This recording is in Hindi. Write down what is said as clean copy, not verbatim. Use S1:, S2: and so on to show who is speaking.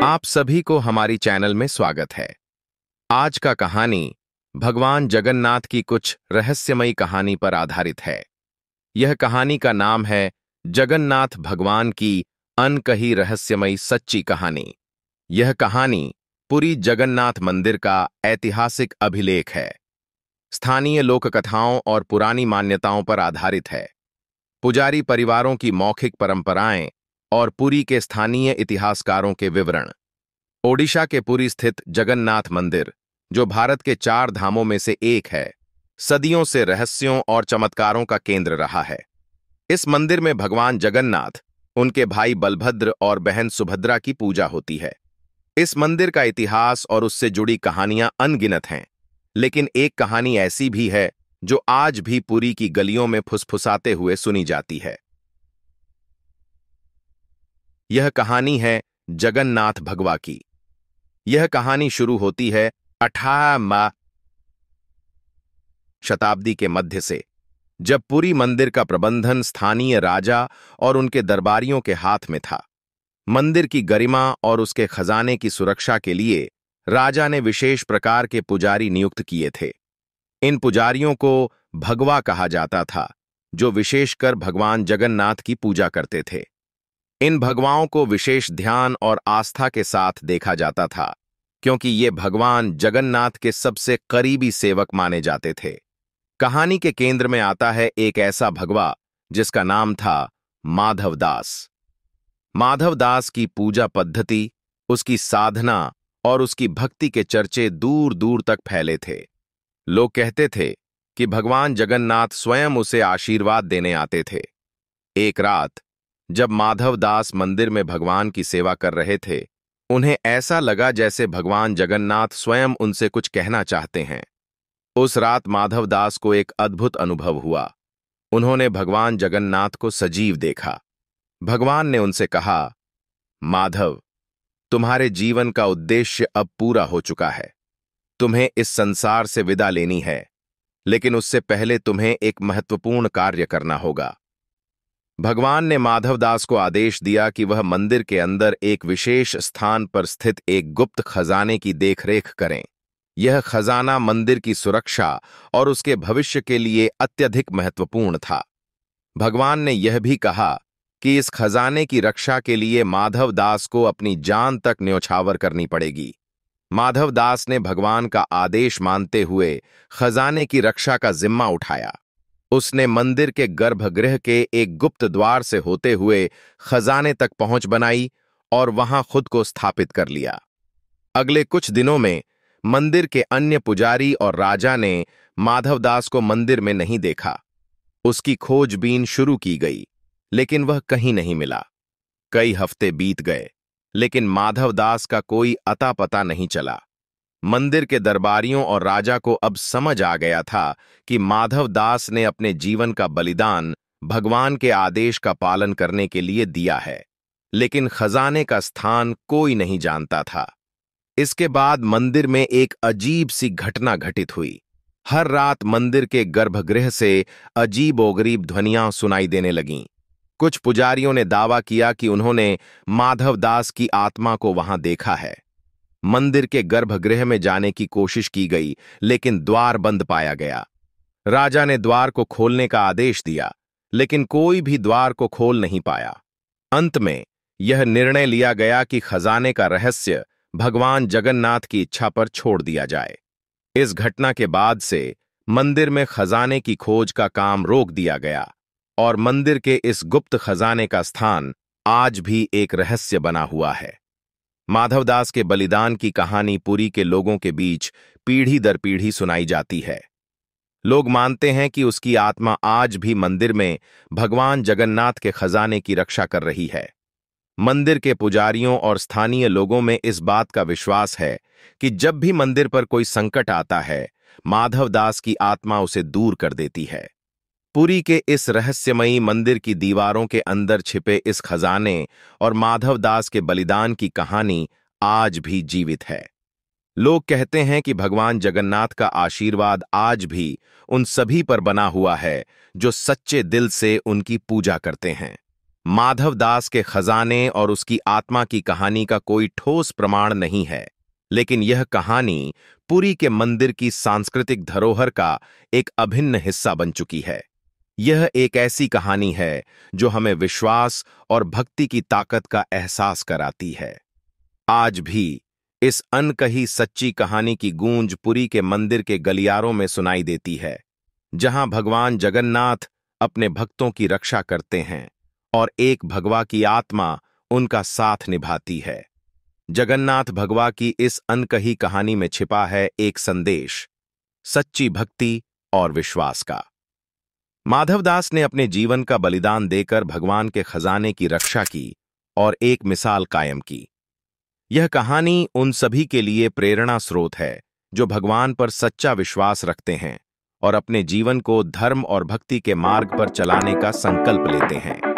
S1: आप सभी को हमारी चैनल में स्वागत है। आज का कहानी भगवान जगन्नाथ की कुछ रहस्यमयी कहानी पर आधारित है। यह कहानी का नाम है जगन्नाथ भगवान की अनकही रहस्यमयी सच्ची कहानी। यह कहानी पुरी जगन्नाथ मंदिर का ऐतिहासिक अभिलेख है। स्थानीय लोक कथाओं और पुरानी मान्यताओं पर आधारित है। पुजारी परिवारों की मौखिक परंपराएं और पुरी के स्थानीय इतिहासकारों के विवरण। ओडिशा के पुरी स्थित जगन्नाथ मंदिर, जो भारत के 4 धामों में से एक है, सदियों से रहस्यों और चमत्कारों का केंद्र रहा है। इस मंदिर में भगवान जगन्नाथ, उनके भाई बलभद्र और बहन सुभद्रा की पूजा होती है। इस मंदिर का इतिहास और उससे जुड़ी कहानियां अनगिनत हैं, लेकिन एक कहानी ऐसी भी है जो आज भी पुरी की गलियों में फुसफुसाते हुए सुनी जाती है। यह कहानी है जगन्नाथ भगवा की। यह कहानी शुरू होती है 18वां शताब्दी के मध्य से, जब पुरी मंदिर का प्रबंधन स्थानीय राजा और उनके दरबारियों के हाथ में था। मंदिर की गरिमा और उसके खजाने की सुरक्षा के लिए राजा ने विशेष प्रकार के पुजारी नियुक्त किए थे। इन पुजारियों को भगवा कहा जाता था, जो विशेषकर भगवान जगन्नाथ की पूजा करते थे। इन भगवाओं को विशेष ध्यान और आस्था के साथ देखा जाता था, क्योंकि ये भगवान जगन्नाथ के सबसे करीबी सेवक माने जाते थे। कहानी के केंद्र में आता है एक ऐसा भगवा जिसका नाम था माधवदास। माधवदास की पूजा पद्धति, उसकी साधना और उसकी भक्ति के चर्चे दूर दूर तक फैले थे। लोग कहते थे कि भगवान जगन्नाथ स्वयं उसे आशीर्वाद देने आते थे। एक रात जब माधवदास मंदिर में भगवान की सेवा कर रहे थे, उन्हें ऐसा लगा जैसे भगवान जगन्नाथ स्वयं उनसे कुछ कहना चाहते हैं। उस रात माधवदास को एक अद्भुत अनुभव हुआ। उन्होंने भगवान जगन्नाथ को सजीव देखा। भगवान ने उनसे कहा, माधव, तुम्हारे जीवन का उद्देश्य अब पूरा हो चुका है। तुम्हें इस संसार से विदा लेनी है, लेकिन उससे पहले तुम्हें एक महत्वपूर्ण कार्य करना होगा। भगवान ने माधवदास को आदेश दिया कि वह मंदिर के अंदर एक विशेष स्थान पर स्थित एक गुप्त खजाने की देखरेख करें। यह खजाना मंदिर की सुरक्षा और उसके भविष्य के लिए अत्यधिक महत्वपूर्ण था। भगवान ने यह भी कहा कि इस खजाने की रक्षा के लिए माधवदास को अपनी जान तक न्यौछावर करनी पड़ेगी। माधवदास ने भगवान का आदेश मानते हुए खजाने की रक्षा का जिम्मा उठाया। उसने मंदिर के गर्भगृह के एक गुप्त द्वार से होते हुए खजाने तक पहुंच बनाई और वहां खुद को स्थापित कर लिया। अगले कुछ दिनों में मंदिर के अन्य पुजारी और राजा ने माधवदास को मंदिर में नहीं देखा। उसकी खोजबीन शुरू की गई, लेकिन वह कहीं नहीं मिला। कई हफ्ते बीत गए, लेकिन माधवदास का कोई अता पता नहीं चला। मंदिर के दरबारियों और राजा को अब समझ आ गया था कि माधवदास ने अपने जीवन का बलिदान भगवान के आदेश का पालन करने के लिए दिया है, लेकिन खजाने का स्थान कोई नहीं जानता था। इसके बाद मंदिर में एक अजीब सी घटना घटित हुई। हर रात मंदिर के गर्भगृह से अजीबोगरीब ध्वनियां सुनाई देने लगीं। कुछ पुजारियों ने दावा किया कि उन्होंने माधवदास की आत्मा को वहां देखा है। मंदिर के गर्भगृह में जाने की कोशिश की गई, लेकिन द्वार बंद पाया गया। राजा ने द्वार को खोलने का आदेश दिया, लेकिन कोई भी द्वार को खोल नहीं पाया। अंत में यह निर्णय लिया गया कि खजाने का रहस्य भगवान जगन्नाथ की इच्छा पर छोड़ दिया जाए। इस घटना के बाद से मंदिर में खजाने की खोज का काम रोक दिया गया और मंदिर के इस गुप्त खजाने का स्थान आज भी एक रहस्य बना हुआ है। माधवदास के बलिदान की कहानी पुरी के लोगों के बीच पीढ़ी दर पीढ़ी सुनाई जाती है। लोग मानते हैं कि उसकी आत्मा आज भी मंदिर में भगवान जगन्नाथ के खजाने की रक्षा कर रही है। मंदिर के पुजारियों और स्थानीय लोगों में इस बात का विश्वास है कि जब भी मंदिर पर कोई संकट आता है, माधवदास की आत्मा उसे दूर कर देती है। पुरी के इस रहस्यमयी मंदिर की दीवारों के अंदर छिपे इस खजाने और माधवदास के बलिदान की कहानी आज भी जीवित है। लोग कहते हैं कि भगवान जगन्नाथ का आशीर्वाद आज भी उन सभी पर बना हुआ है जो सच्चे दिल से उनकी पूजा करते हैं। माधवदास के खजाने और उसकी आत्मा की कहानी का कोई ठोस प्रमाण नहीं है, लेकिन यह कहानी पुरी के मंदिर की सांस्कृतिक धरोहर का एक अभिन्न हिस्सा बन चुकी है। यह एक ऐसी कहानी है जो हमें विश्वास और भक्ति की ताकत का एहसास कराती है। आज भी इस अनकही सच्ची कहानी की गूंज पुरी के मंदिर के गलियारों में सुनाई देती है, जहां भगवान जगन्नाथ अपने भक्तों की रक्षा करते हैं और एक भगवा की आत्मा उनका साथ निभाती है। जगन्नाथ भगवा की इस अनकही कहानी में छिपा है एक संदेश, सच्ची भक्ति और विश्वास का। माधवदास ने अपने जीवन का बलिदान देकर भगवान के खजाने की रक्षा की और एक मिसाल कायम की। यह कहानी उन सभी के लिए प्रेरणा स्रोत है जो भगवान पर सच्चा विश्वास रखते हैं और अपने जीवन को धर्म और भक्ति के मार्ग पर चलाने का संकल्प लेते हैं।